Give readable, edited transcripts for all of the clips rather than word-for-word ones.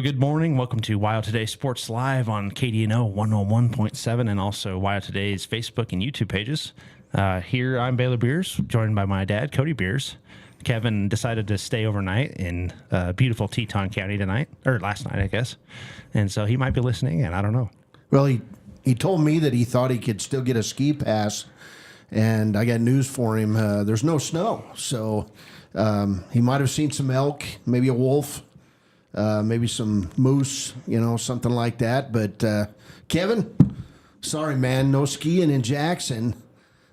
Well, good morning. Welcome to WyoToday Sports Live on KDNO 101.7 and also WyoToday's Facebook and YouTube pages. Here, I'm Baylor Beers, joined by my dad, Cody Beers. Kevin decided to stay overnight in beautiful Teton County tonight, or last night, I guess. And so he might be listening, and I don't know. Well, he told me that he thought he could still get a ski pass, and I got news for him. There's no snow, so he might have seen some elk, maybe a wolf, maybe some moose, something like that. But Kevin, sorry, man, no skiing in Jackson.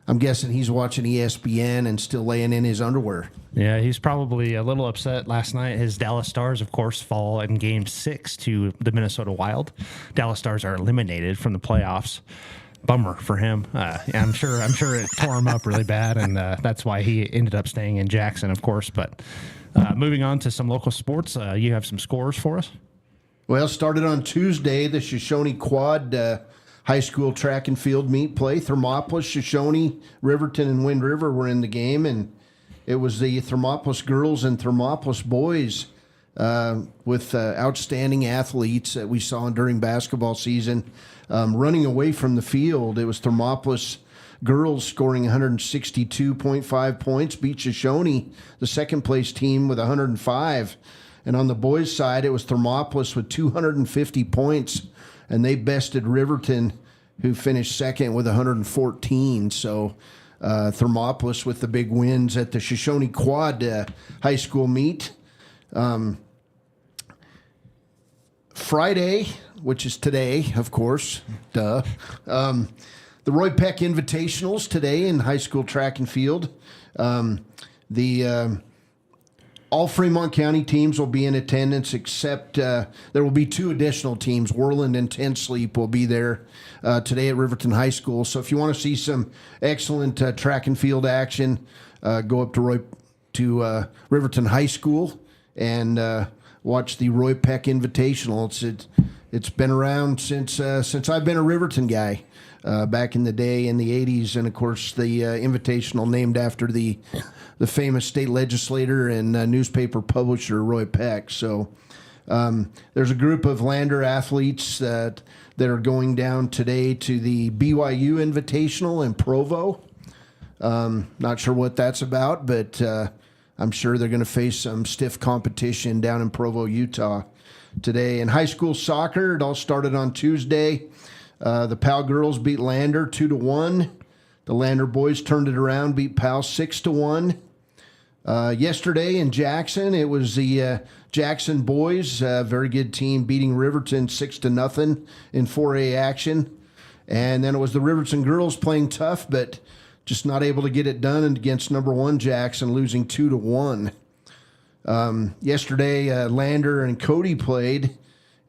I'm guessing he's watching ESPN and still laying in his underwear. Yeah, he's probably a little upset last night. His Dallas Stars, of course, fall in Game 6 to the Minnesota Wild. Dallas Stars are eliminated from the playoffs. Bummer for him. I'm sure it tore him up really bad, and that's why he ended up staying in Jackson, of course. But moving on to some local sports, you have some scores for us? Well, started on Tuesday, the Shoshone Quad high school track and field meet play. Thermopolis, Shoshone, Riverton, and Wind River were in the game, and it was the Thermopolis girls and Thermopolis boys with outstanding athletes that we saw during basketball season running away from the field. It was Thermopolis girls scoring 162.5 points, beat Shoshone, the second-place team, with 105. And on the boys' side, it was Thermopolis with 250 points, and they bested Riverton, who finished second with 114. So Thermopolis with the big wins at the Shoshone Quad high school meet. Friday, which is today, of course, duh. The Roy Peck Invitationals today in high school track and field. All Fremont County teams will be in attendance, except there will be two additional teams. Worland and Ten Sleep will be there today at Riverton High School. So if you want to see some excellent track and field action, go up to Riverton High School and watch the Roy Peck Invitational. It's been around since I've been a Riverton guy. Back in the day in the 80s, and of course the Invitational named after the famous state legislator and newspaper publisher Roy Peck. So there's a group of Lander athletes that are going down today to the BYU Invitational in Provo. Not sure what that's about, but I'm sure they're going to face some stiff competition down in Provo, Utah today. In high school soccer, it all started on Tuesday. The Powell girls beat Lander 2-1. The Lander boys turned it around, beat Powell 6-1. Yesterday in Jackson, it was the Jackson boys, very good team, beating Riverton 6-0 in 4A action. And then it was the Riverton girls playing tough, but just not able to get it done against number 1 Jackson, losing 2-1. Yesterday, Lander and Cody played.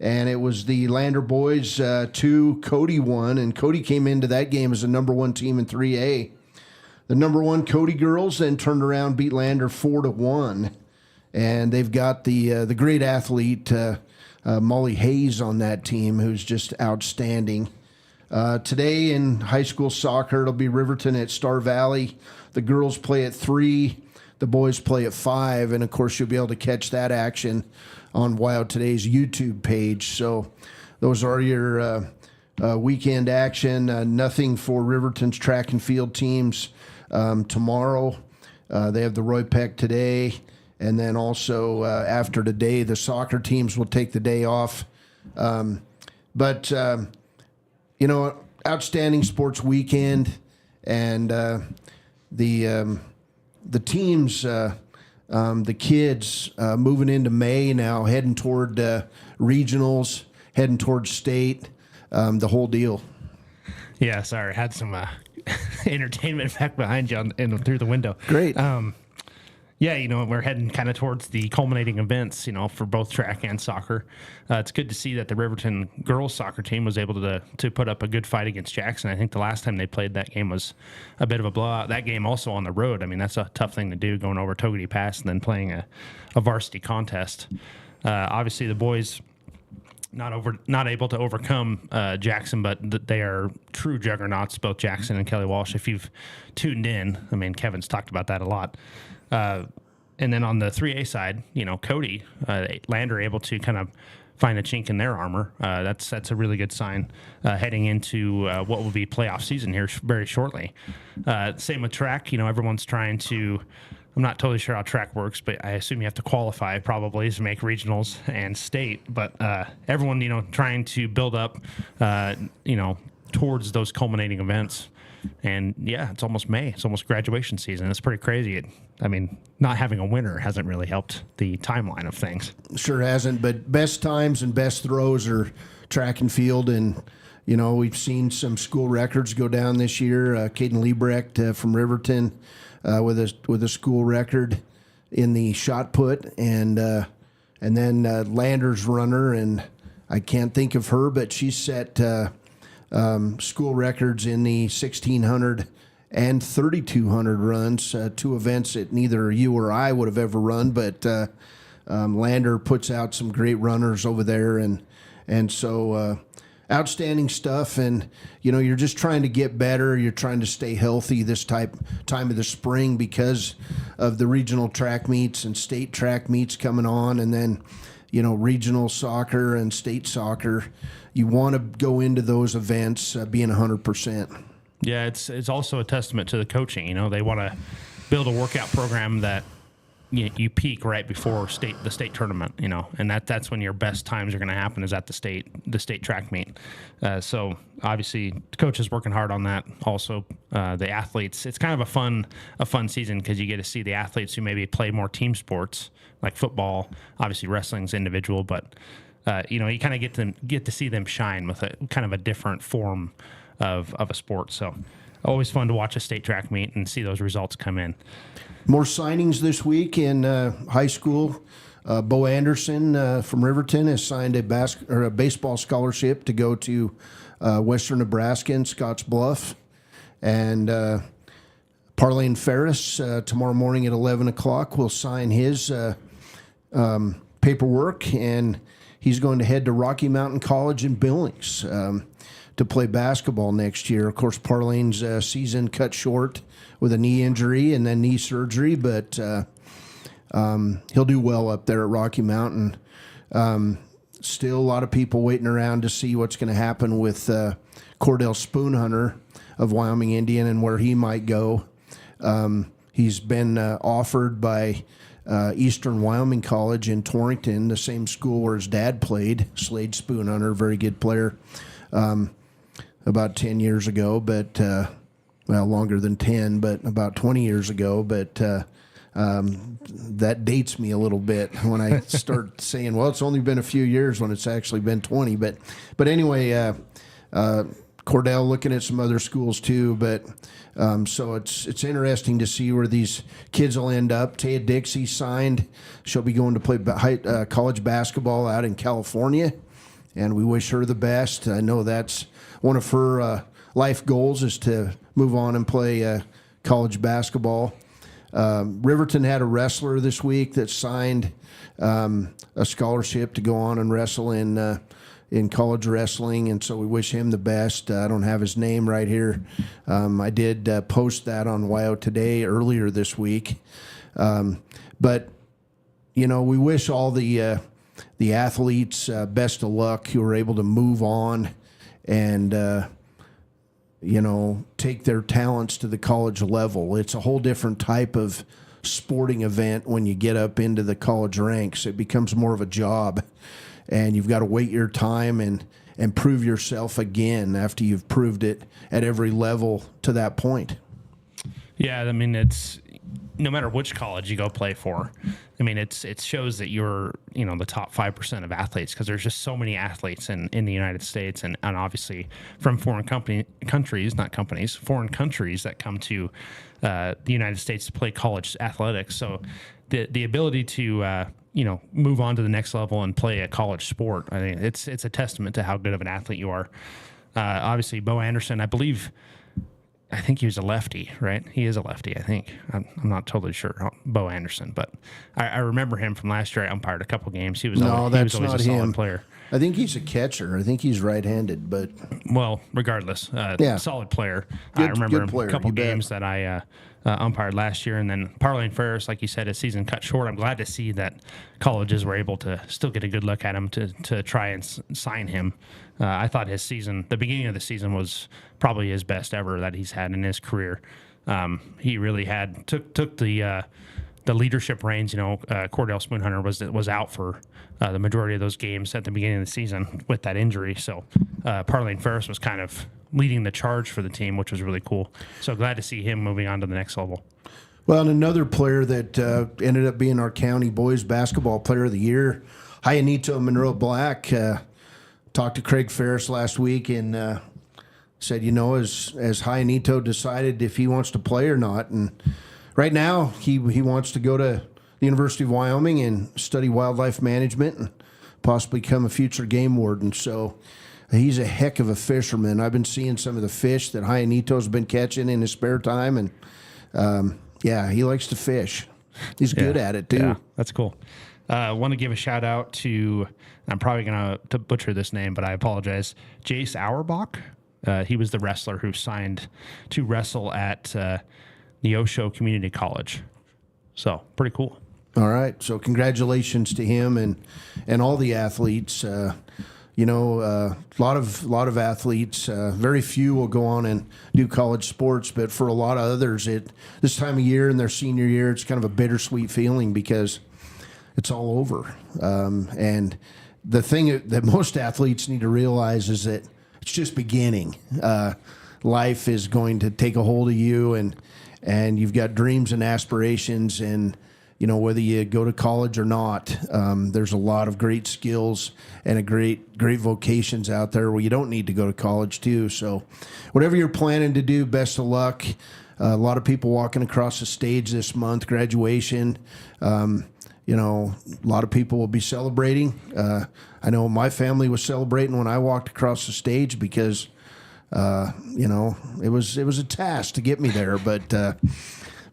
And it was the Lander boys 2, Cody 1, and Cody came into that game as the number 1 team in 3A. The number 1 Cody girls then turned around, beat Lander 4-1, and they've got the great athlete Molly Hayes on that team, who's just outstanding. Today in high school soccer, it'll be Riverton at Star Valley. The girls play at 3, the boys play at 5, and of course you'll be able to catch that action on WyoToday's YouTube page. So those are your weekend action. Nothing for Riverton's track and field teams tomorrow. They have the Roy Peck today. And then also after today, the soccer teams will take the day off. But outstanding sports weekend. And the teams... the kids moving into May now, heading toward regionals, heading towards state, the whole deal. Yeah, sorry, had some entertainment back behind you through the window. Great. Yeah, we're heading kind of towards the culminating events, for both track and soccer. It's good to see that the Riverton girls soccer team was able to put up a good fight against Jackson. I think the last time they played that game was a bit of a blowout. That game also on the road. I mean, that's a tough thing to do, going over Togety Pass and then playing a varsity contest. Obviously, the boys not able to overcome Jackson, but they are true juggernauts, both Jackson and Kelly Walsh. If you've tuned in, I mean, Kevin's talked about that a lot. And then on the 3A side, Cody, Lander able to kind of find a chink in their armor. That's a really good sign heading into what will be playoff season here very shortly. Same with track. Everyone's trying to. I'm not totally sure how track works, but I assume you have to qualify probably to make regionals and state. But everyone, trying to build up, towards those culminating events. And yeah, it's almost May. It's almost graduation season. It's pretty crazy. Not having a winter hasn't really helped the timeline of things. Sure hasn't, but best times and best throws are track and field. And, we've seen some school records go down this year. Caden Liebrecht from Riverton with a school record in the shot put. And then Lander's runner, and I can't think of her, but she set school records in the 1,600 and 3,200 runs, two events that neither you or I would have ever run, but Lander puts out some great runners over there, and so outstanding stuff. And you're just trying to get better. You're trying to stay healthy this time of the spring because of the regional track meets and state track meets coming on, and then regional soccer and state soccer. You want to go into those events being 100%. Yeah, it's also a testament to the coaching. They want to build a workout program that you peak right before the state tournament. And that's when your best times are going to happen, is at the state track meet. So obviously, the coach is working hard on that. Also, the athletes. It's kind of a fun season because you get to see the athletes who maybe play more team sports like football. Obviously, wrestling's individual, but you kind of get to see them shine with a kind of a different form of a sport. So always fun to watch a state track meet and see those results come in. More signings this week in high school. Bo Anderson from Riverton has signed a baseball scholarship to go to Western Nebraska and Scotts Bluff. And Parlane Ferris tomorrow morning at 11 o'clock will sign his paperwork, and he's going to head to Rocky Mountain College in Billings to play basketball next year. Of course, Parlane's season cut short with a knee injury and then knee surgery, but he'll do well up there at Rocky Mountain. Still a lot of people waiting around to see what's going to happen with Cordell Spoonhunter of Wyoming Indian and where he might go. He's been offered by Eastern Wyoming College in Torrington, the same school where his dad played, Slade Spoonhunter, very good player, about 10 years ago, but, longer than 10, but about 20 years ago. But that dates me a little bit when I start saying, well, it's only been a few years when it's actually been 20. But anyway, Cordell looking at some other schools too, but so it's interesting to see where these kids will end up. Taya Dixie signed; she'll be going to play college basketball out in California, and we wish her the best. I know that's one of her life goals, is to move on and play college basketball. Riverton had a wrestler this week that signed a scholarship to go on and wrestle in college wrestling, and so we wish him the best. I don't have his name right here. I did post that on WyoToday earlier this week. But, we wish all the athletes best of luck who are able to move on and, take their talents to the college level. It's a whole different type of sporting event when you get up into the college ranks. It becomes more of a job. And you've got to wait your time and prove yourself again after you've proved it at every level to that point. Yeah, it's no matter which college you go play for. It shows that you're the top 5% of athletes, because there's just so many athletes in the United States, and obviously from foreign countries that come to the United States to play college athletics. So the ability to move on to the next level and play a college sport, I think it's a testament to how good of an athlete you are. Obviously, Bo Anderson, I think he was a lefty, right? He is a lefty, I think. I'm not totally sure, Bo Anderson, but I remember him from last year. I umpired a couple games. He was always a solid player. I think he's a catcher. I think he's right-handed, but regardless, solid player. Good, I remember good player, a couple games that I umpired last year. And then Parlane Ferris, like you said, his season cut short. I'm glad to see that colleges were able to still get a good look at him to try and sign him. I thought his season, the beginning of the season, was probably his best ever that he's had in his career. He really took the leadership reins. Cordell Spoonhunter was out for the majority of those games at the beginning of the season with that injury. So Parlane Ferris was kind of leading the charge for the team, which was really cool. So glad to see him moving on to the next level. Well, and another player that ended up being our county boys basketball player of the year, Hyanito Monroe Black, talked to Craig Ferris last week and said, as Hyanito decided if he wants to play or not. And right now he wants to go to the University of Wyoming and study wildlife management and possibly become a future game warden. So he's a heck of a fisherman. I've been seeing some of the fish that Hyanito's been catching in his spare time, and he likes to fish. He's good at it too. Yeah, that's cool. I want to give a shout out to, I'm probably going to butcher this name, but I apologize, Jace Auerbach. He was the wrestler who signed to wrestle at Neosho Community College. So pretty cool. All right. So congratulations to him and all the athletes. A lot of athletes. Very few will go on and do college sports, but for a lot of others, this time of year in their senior year, it's kind of a bittersweet feeling because it's all over. And the thing that most athletes need to realize is that it's just beginning. Life is going to take a hold of you, and you've got dreams and aspirations, and whether you go to college or not, there's a lot of great skills and great vocations out there where you don't need to go to college too. So whatever you're planning to do, best of luck. A lot of people walking across the stage this month, graduation. A lot of people will be celebrating. I know my family was celebrating when I walked across the stage because, it was a task to get me there. But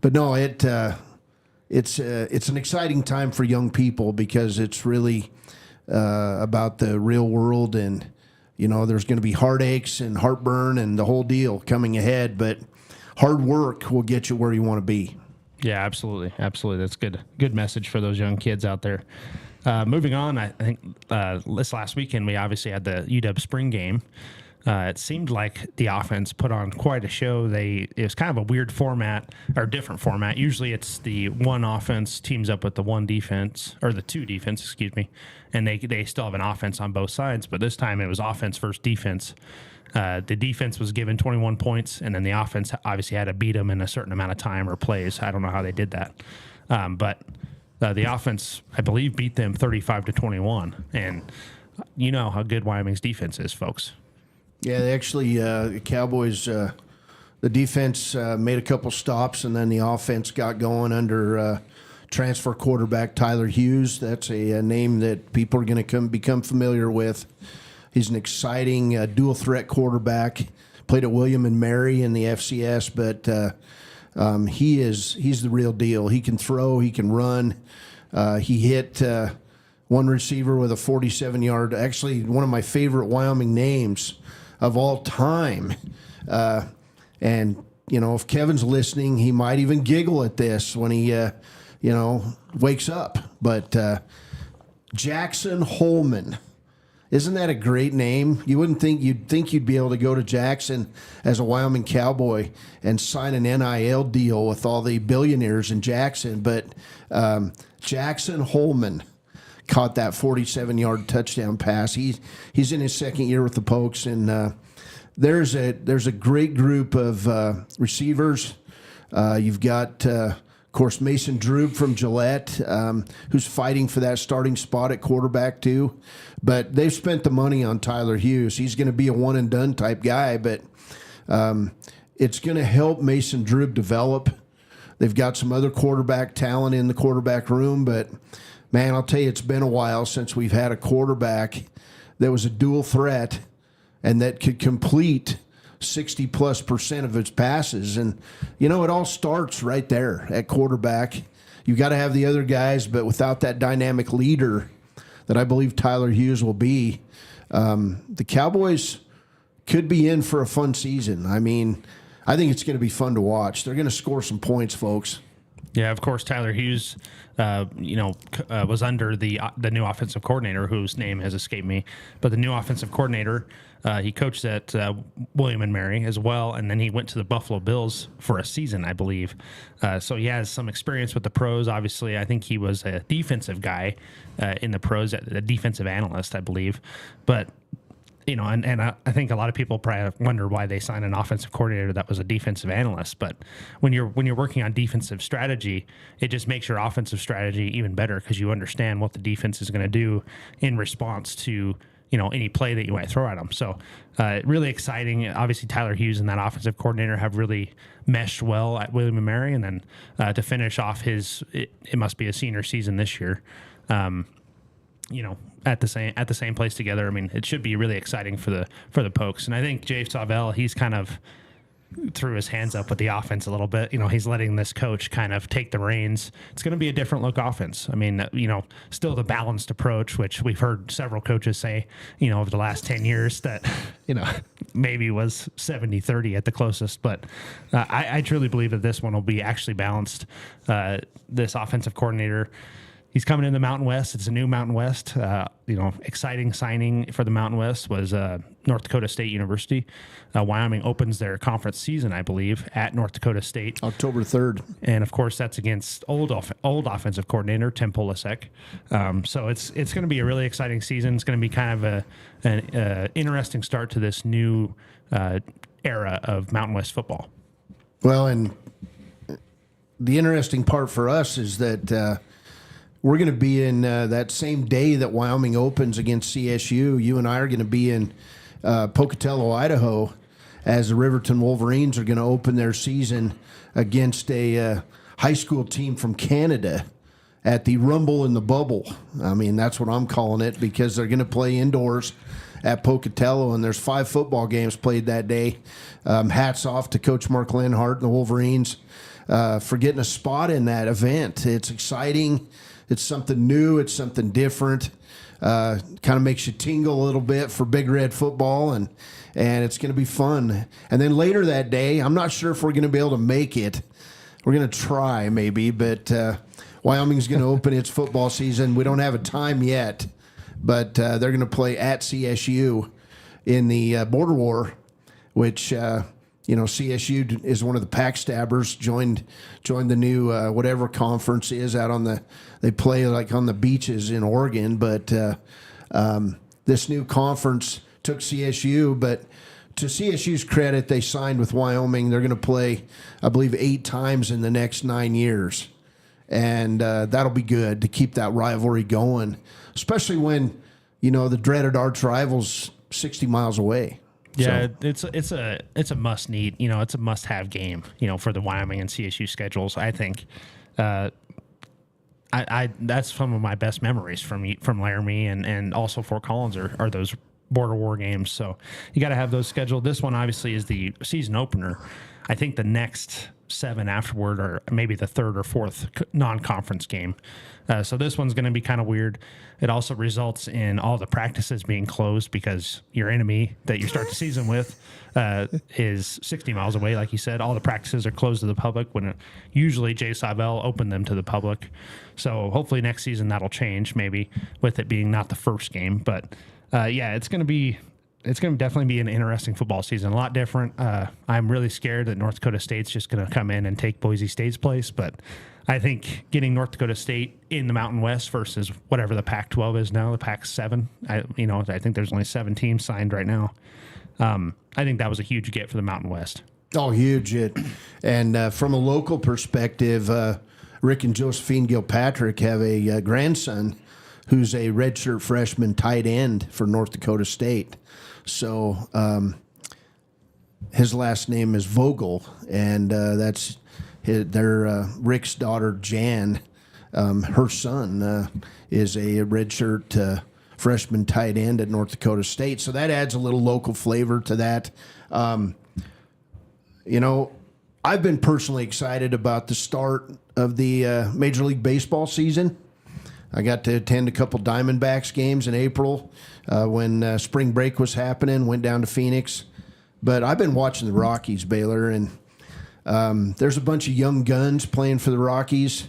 no, it's an exciting time for young people because it's really about the real world, and there's going to be heartaches and heartburn and the whole deal coming ahead, but hard work will get you where you want to be. Yeah, absolutely. That's good message for those young kids out there. Moving on, I think this last weekend we obviously had the UW spring game. It seemed like the offense put on quite a show. It was kind of a weird format, or different format. Usually it's the one offense teams up with the one defense, or the two defense, excuse me, and they still have an offense on both sides. But this time it was offense versus defense. The defense was given 21 points, and then the offense obviously had to beat them in a certain amount of time or plays. I don't know how they did that. But the offense, I believe, beat them 35-21. And you know how good Wyoming's defense is, folks. Yeah, they actually, the Cowboys, the defense made a couple stops, and then the offense got going under transfer quarterback Tyler Hughes. That's a name that people are going to become familiar with. He's an exciting dual-threat quarterback. Played at William and Mary in the FCS, but he's the real deal. He can throw, he can run. He hit one receiver with a 47-yard, actually one of my favorite Wyoming names of all time. And, if Kevin's listening, he might even giggle at this when he, wakes up. But Jackson Holman. Isn't that a great name? You'd think you'd be able to go to Jackson as a Wyoming Cowboy and sign an NIL deal with all the billionaires in Jackson, but Jackson Holman caught that 47-yard touchdown pass. He's in his second year with the Pokes, and there's a great group of receivers. You've got of course, Mason Drube from Gillette, who's fighting for that starting spot at quarterback too. But they've spent the money on Tyler Hughes. He's going to be a one-and-done type guy, but it's going to help Mason Drube develop. They've got some other quarterback talent in the quarterback room, but, man, I'll tell you, it's been a while since we've had a quarterback that was a dual threat and that could complete 60+% of its passes. And, it all starts right there at quarterback. You've got to have the other guys, but without that dynamic leader that I believe Tyler Hughes will be, the Cowboys could be in for a fun season. I mean, I think it's going to be fun to watch. They're going to score some points, folks. Yeah, of course, Tyler Hughes, was under the new offensive coordinator, whose name has escaped me. But the new offensive coordinator, he coached at William and Mary as well, and then he went to the Buffalo Bills for a season, I believe. So he has some experience with the pros. Obviously, I think he was a defensive guy in the pros, a defensive analyst, I believe. But and I think a lot of people probably wonder why they signed an offensive coordinator that was a defensive analyst. But when you're working on defensive strategy, it just makes your offensive strategy even better because you understand what the defense is going to do in response to any play that you might throw at them. So really exciting. Obviously, Tyler Hughes and that offensive coordinator have really meshed well at William and Mary, and then to finish off it must be a senior season this year. At the same place together. I mean, it should be really exciting for the Pokes. And I think Jay Savell, he's kind of threw his hands up with the offense a little bit. He's letting this coach kind of take the reins. It's going to be a different look offense. I mean, still the balanced approach, which we've heard several coaches say, over the last 10 years that, maybe was 70-30 at the closest. But I truly believe that this one will be actually balanced. This offensive coordinator, he's coming in the Mountain West. It's a new Mountain West. Exciting signing for the Mountain West was North Dakota State University. Wyoming opens their conference season, I believe, at North Dakota State. October 3rd. And, of course, that's against old offensive coordinator Tim Polasek. So it's going to be a really exciting season. It's going to be kind of an interesting start to this new era of Mountain West football. Well, and the interesting part for us is that we're going to be in that same day that Wyoming opens against CSU. You and I are going to be in Pocatello, Idaho, as the Riverton Wolverines are going to open their season against a high school team from Canada at the Rumble in the Bubble. I mean, that's what I'm calling it because they're going to play indoors at Pocatello, and there's 5 football games played that day. Hats off to Coach Mark Lenhart and the Wolverines for getting a spot in that event. It's exciting. It's something new. It's something different. Kind of makes you tingle a little bit for Big Red football, and it's going to be fun. And then later that day, I'm not sure if we're going to be able to make it. We're going to try maybe, but Wyoming's going to open its football season. We don't have a time yet, but they're going to play at CSU in the Border War, which CSU is one of the pack stabbers, joined the new whatever conference is out on they play like on the beaches in Oregon, but this new conference took CSU, but to CSU's credit, they signed with Wyoming. They're going to play, I believe, 8 times in the next 9 years, and that'll be good to keep that rivalry going, especially when the dreaded arch rival's 60 miles away. Yeah, so it's a must need. It's a must have game. For the Wyoming and CSU schedules. I think, I that's some of my best memories from Laramie and also Fort Collins are those border war games. So you got to have those scheduled. This one obviously is the season opener. I think the next 7 afterward are maybe the 3rd or 4th non-conference game. So this one's going to be kind of weird. It also results in all the practices being closed because your enemy that you start the season with is 60 miles away. Like you said, all the practices are closed to the public when usually Jay Savell opened them to the public. So hopefully next season that'll change, maybe with it being not the first game. But it's going to definitely be an interesting football season, a lot different. I'm really scared that North Dakota State's just going to come in and take Boise State's place, but I think getting North Dakota State in the Mountain West versus whatever the Pac-12 is now, the Pac-7, I think there's only 7 teams signed right now. I think that was a huge get for the Mountain West. Oh, huge. And from a local perspective, Rick and Josephine Gilpatrick have a grandson who's a redshirt freshman tight end for North Dakota State. So his last name is Vogel, and that's their Rick's daughter, Jan. Her son is a redshirt freshman tight end at North Dakota State. So that adds a little local flavor to that. I've been personally excited about the start of the Major League Baseball season. I got to attend a couple Diamondbacks games in April when spring break was happening, went down to Phoenix. But I've been watching the Rockies, Baylor, and there's a bunch of young guns playing for the Rockies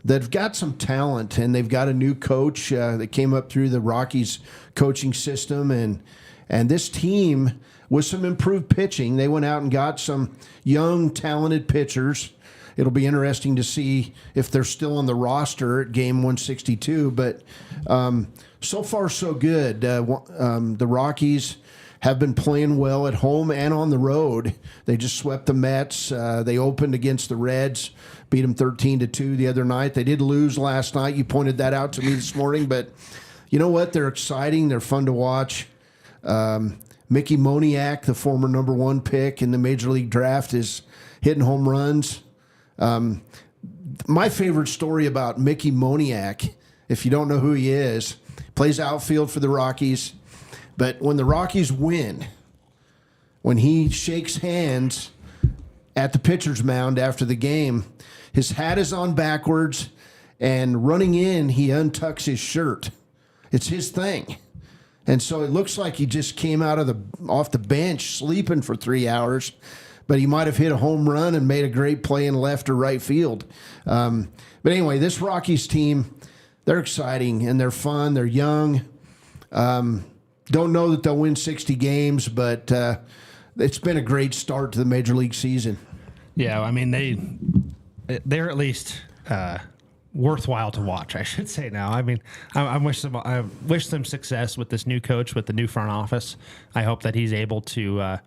that have got some talent, and they've got a new coach that came up through the Rockies coaching system, and this team with some improved pitching, they went out and got some young, talented pitchers. It'll be interesting to see if they're still on the roster at game 162, but so far so good. The Rockies have been playing well at home and on the road. They just swept the Mets. They opened against the Reds, beat them 13-2 the other night. They did lose last night. You pointed that out to me this morning, but you know what? They're exciting. They're fun to watch. Mickey Moniak, the former number 1 pick in the Major League Draft, is hitting home runs. My favorite story about Mickey Moniak, if you don't know who he is, plays outfield for the Rockies. But when the Rockies win, when he shakes hands at the pitcher's mound after the game, his hat is on backwards, and running in, he untucks his shirt. It's his thing. And so it looks like he just came off the bench sleeping for 3 hours, but he might have hit a home run and made a great play in left or right field. But anyway, this Rockies team, they're exciting and they're fun. They're young. Don't know that they'll win 60 games, but it's been a great start to the Major League season. Yeah, I mean, they're at least worthwhile to watch, I should say now. I mean, I wish them success with this new coach, with the new front office. I hope that he's able to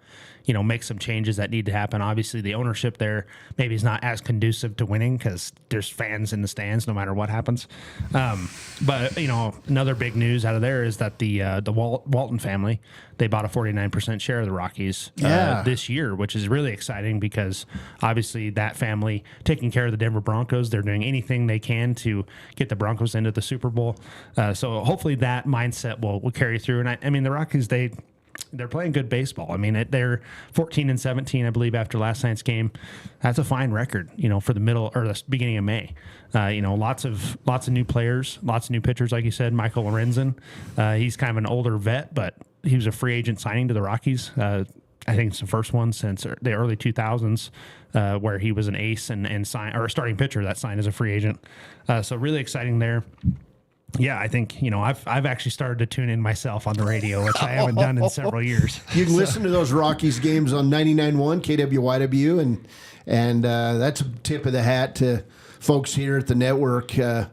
make some changes that need to happen. Obviously, the ownership there maybe is not as conducive to winning because there's fans in the stands no matter what happens. But another big news out of there is that the Walton family, they bought a 49% share of the Rockies this year, which is really exciting because obviously that family taking care of the Denver Broncos, they're doing anything they can to get the Broncos into the Super Bowl. So hopefully that mindset will carry through. And I mean, the Rockies, they're playing good baseball. I mean, they're 14-17, I believe, after last night's game. That's a fine record, for the middle or the beginning of May. Lots of new players, lots of new pitchers, like you said. Michael Lorenzen, he's kind of an older vet, but he was a free agent signing to the Rockies. I think it's the first one since the early 2000s, where he was an ace and sign or a starting pitcher that signed as a free agent. So really exciting there. Yeah, I think, I've actually started to tune in myself on the radio, which I haven't done in several years. You can listen to those Rockies games on 99.1 KWYW, and that's a tip of the hat to folks here at the network to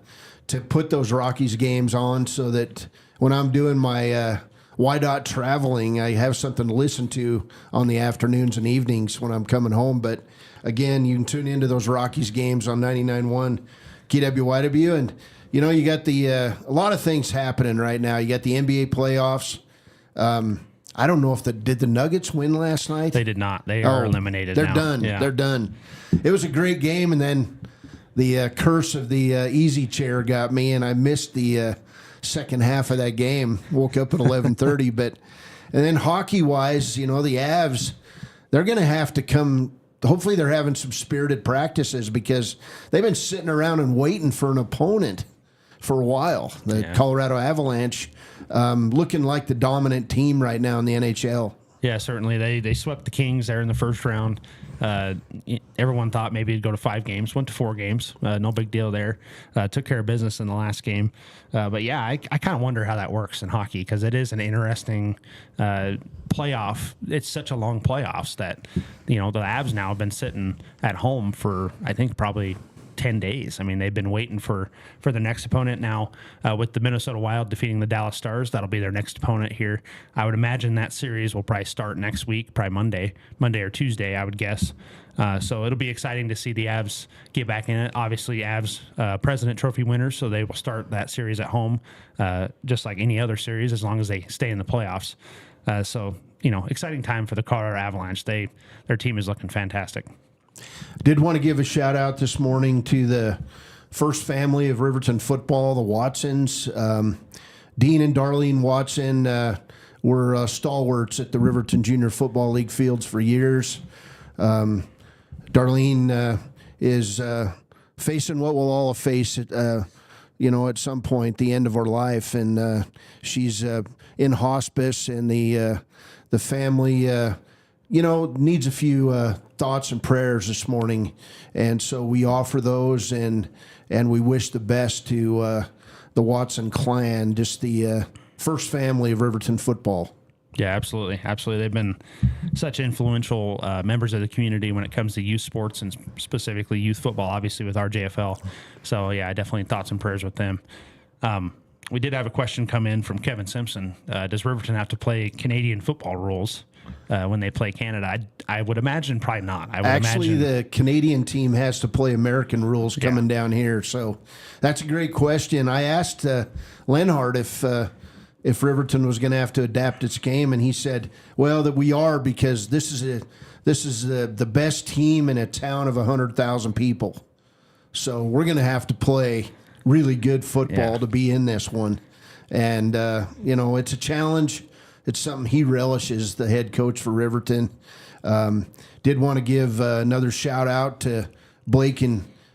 put those Rockies games on so that when I'm doing my WYDOT traveling, I have something to listen to on the afternoons and evenings when I'm coming home. But again, you can tune into those Rockies games on 99.1 KWYW, and you got a lot of things happening right now. You got the NBA playoffs. I don't know if did the Nuggets win last night? They did not. They are eliminated They're now. done. Yeah. They're done. It was a great game, and then the curse of the easy chair got me, and I missed the second half of that game. Woke up at 11:30. And then hockey-wise, the Avs, they're going to have to come. Hopefully they're having some spirited practices because they've been sitting around and waiting for an opponent for a while. The Colorado Avalanche looking like the dominant team right now in the NHL. Yeah, certainly. They swept the Kings there in the first round. Everyone thought maybe it'd go to 5 games, went to 4 games. No big deal there. Took care of business in the last game. But yeah, I kind of wonder how that works in hockey because it is an interesting playoff. It's such a long playoffs that, the Avs now have been sitting at home for, I think, probably 10 days. I mean, they've been waiting for the next opponent now with the Minnesota Wild defeating the Dallas Stars. That'll be their next opponent here. I would imagine that series will probably start next week, probably Monday or Tuesday, I would guess. So it'll be exciting to see the Avs get back in it. Obviously, Avs President Trophy winners, so they will start that series at home just like any other series as long as they stay in the playoffs. So, exciting time for the Colorado Avalanche. Their team is looking fantastic. Did want to give a shout out this morning to the first family of Riverton football, the Watsons. Dean and Darlene Watson were stalwarts at the Riverton Junior Football League fields for years. Darlene is facing what we'll all face at some point, the end of her life, and she's in hospice, and the family needs a few thoughts and prayers this morning, and so we offer those, and we wish the best to the Watson clan, just the first family of Riverton football. Yeah, absolutely. They've been such influential members of the community when it comes to youth sports and specifically youth football, obviously with RJFL. So, yeah, definitely thoughts and prayers with them. We did have a question come in from Kevin Simpson. Does Riverton have to play Canadian football rules when they play Canada? I would imagine probably not. The Canadian team has to play American rules coming down here. So that's a great question. I asked Lenhart if Riverton was going to have to adapt its game, and he said, well, that we are, because this is the best team in a town of 100,000 people. So we're going to have to play really good football to be in this one. And, it's a challenge. It's something he relishes, the head coach for Riverton. Did want to give another shout out to Blake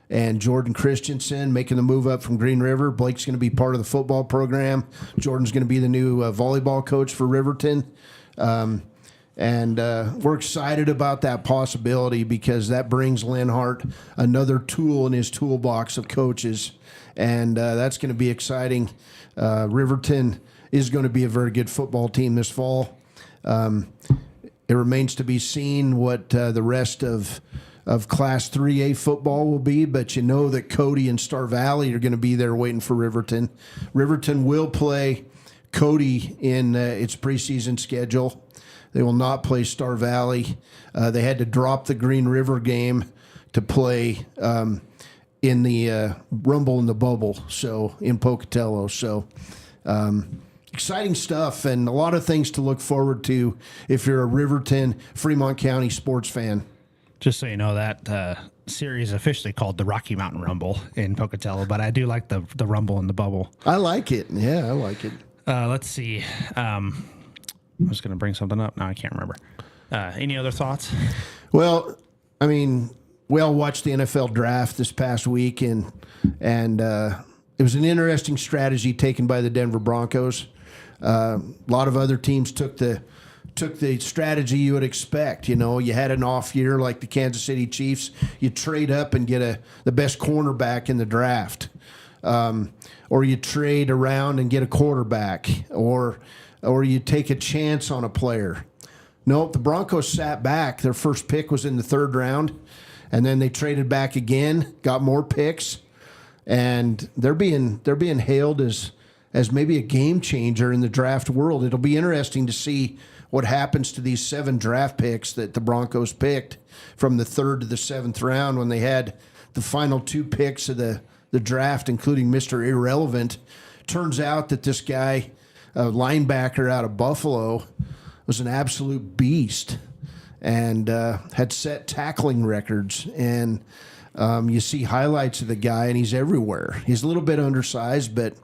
and Jordan Christensen making the move up from Green River. Blake's going to be part of the football program. Jordan's going to be the new volleyball coach for Riverton. And we're excited about that possibility, because that brings Lenhart another tool in his toolbox of coaches. And that's going to be exciting. Riverton is going to be a very good football team this fall. It remains to be seen what the rest of Class 3A football will be, but that Cody and Star Valley are going to be there waiting for Riverton. Riverton will play Cody in its preseason schedule. They will not play Star Valley. They had to drop the Green River game to play in the Rumble in the Bubble, so in Pocatello. So exciting stuff, and a lot of things to look forward to if you're a Riverton, Fremont County sports fan. Just so you know, that series officially called the Rocky Mountain Rumble in Pocatello, but I do like the Rumble in the Bubble. I like it. Yeah, I like it. Let's see. I was going to bring something up. Now I can't remember. Any other thoughts? Well, I mean, we all watched the NFL draft this past week, and it was an interesting strategy taken by the Denver Broncos. A lot of other teams took the strategy you would expect. You had an off year like the Kansas City Chiefs. You trade up and get the best cornerback in the draft, or you trade around and get a quarterback, or you take a chance on a player. Nope, the Broncos sat back. Their first pick was in the third round, and then they traded back again, got more picks, and they're being hailed as maybe a game changer in the draft world. It'll be interesting to see what happens to these 7 draft picks that the Broncos picked from the 3rd to the 7th round, when they had the final 2 picks of the draft, including Mr. Irrelevant. Turns out that this guy, a linebacker out of Buffalo, was an absolute beast and had set tackling records. And you see highlights of the guy, and he's everywhere. He's a little bit undersized, but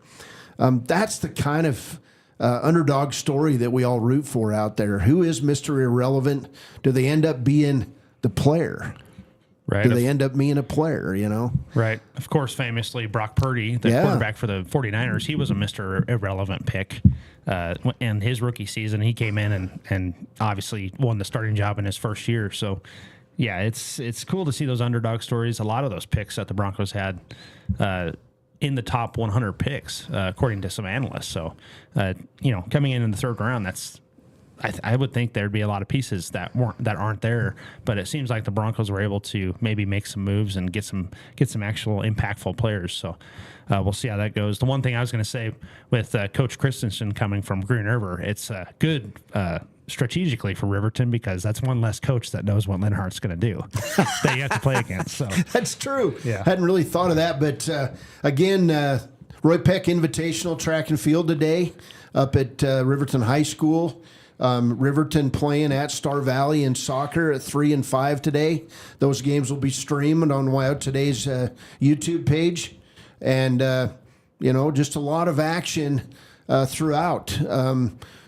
that's the kind of underdog story that we all root for out there. Who is Mr. Irrelevant? Do they end up being the player? Right. Do they end up being a player, Right. Of course, famously, Brock Purdy, the quarterback for the 49ers, he was a Mr. Irrelevant pick. In his rookie season, he came in and obviously won the starting job in his first year. So, yeah, it's cool to see those underdog stories. A lot of those picks that the Broncos had in the top 100 picks, according to some analysts. So, coming in the 3rd round, I would think there'd be a lot of pieces that aren't there, but it seems like the Broncos were able to maybe make some moves and get some actual impactful players. So we'll see how that goes. The one thing I was going to say with Coach Christensen coming from Green River, it's good strategically for Riverton, because that's one less coach that knows what Lenhart's going to do that you have to play against. So that's true. Yeah, hadn't really thought of that, but again, Roy Peck Invitational Track and Field today up at Riverton High School. Riverton playing at Star Valley in soccer at 3 and 5 today. Those games will be streamed on WyoToday's YouTube page, and just a lot of action throughout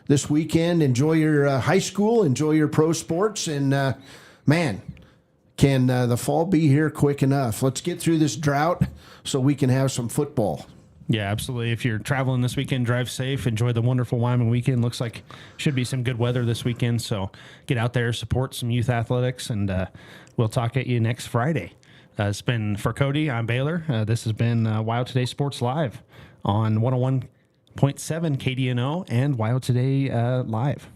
this weekend. Enjoy your high school, enjoy your pro sports, and man, can the fall be here quick enough? Let's get through this drought so we can have some football. Yeah, absolutely. If you're traveling this weekend, drive safe. Enjoy the wonderful Wyoming weekend. Looks like should be some good weather this weekend. So get out there, support some youth athletics, and we'll talk at you next Friday. It's been for Cody. I'm Baylor. This has been WyoToday Sports Live on 101.7 KDNO and WyoToday Live.